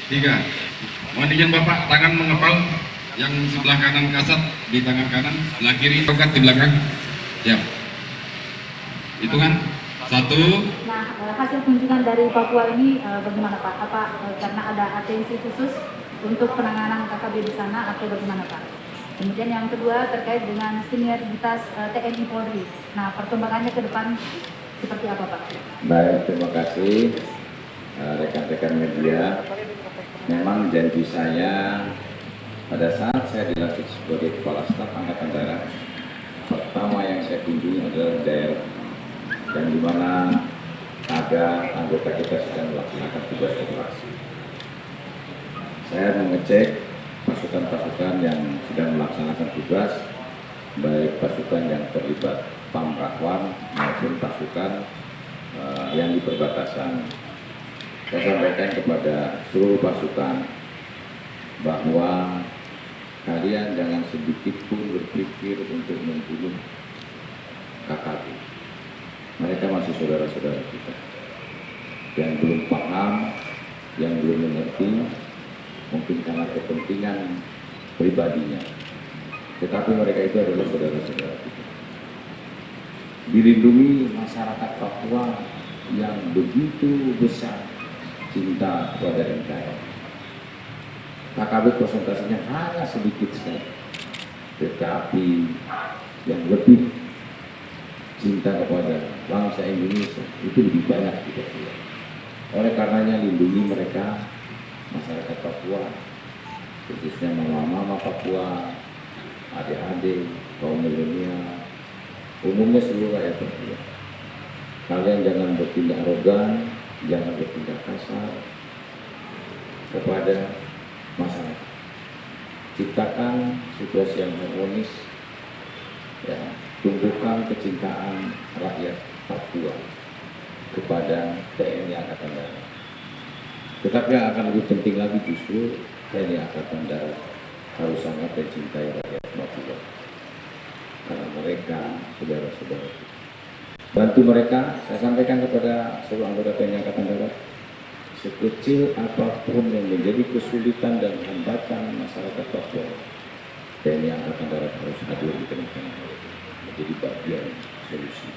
Tiga. Mohon izin Bapak, tangan mengepal, yang sebelah kanan kasat di tangan kanan, sebelah kiri tongkat di belakang. Siap. Hitungan. Satu. Nah, hasil kunjungan dari Papua ini bagaimana Pak? Apa karena ada atensi khusus untuk penanganan KKB di sana atau bagaimana Pak? Kemudian yang kedua terkait dengan sinergitas TNI Polri. Nah, perkembangannya ke depan seperti apa Pak? Baik, terima kasih rekan-rekan media. Memang janji saya pada saat saya dilantik sebagai Kepala Staf Angkatan Darat, pertama yang saya kunjungi adalah daerah yang dimana ada anggota kita sedang melaksanakan tugas operasi. Saya mengecek pasukan-pasukan yang sedang melaksanakan tugas, baik pasukan yang terlibat PAM Rahwan maupun pasukan yang di perbatasan. Saya sampaikan kepada seluruh pasukan bahwa kalian jangan sedikit pun berpikir untuk membunuh KKB. Mereka masih saudara-saudara kita yang belum paham, yang belum mengerti, mungkin karena kepentingan pribadinya. Tetapi mereka itu adalah saudara-saudara kita. Dilindungi masyarakat Papua yang begitu besar cinta kepada NKRI. KKB konsentrasinya hanya sedikit sekali, tetapi yang lebih cinta kepada bangsa Indonesia itu lebih banyak kita lihat. Oleh karenanya lindungi mereka, masyarakat Papua, khususnya mama-mama Papua, adik-adik, kaum milenial, umumnya seluruh rakyat Papua. Kalian jangan bertindak arogan, jangan bertindak kasar kepada masyarakat. Ciptakan situasi yang harmonis, ya, tumbuhkan kecintaan rakyat Papua kepada TNI Angkatan Darat. Tetapi yang akan lebih penting lagi justru TNI Angkatan Darat harus sangat mencintai rakyat Papua, karena mereka saudara-saudara kita. Bantu mereka, saya sampaikan kepada seluruh anggota TNI Angkatan Darat, sekecil apapun yang menjadi kesulitan dan hambatan masyarakat Papua, TNI Angkatan Darat harus hadir di tengah-tengah mereka, menjadi bagian solusi.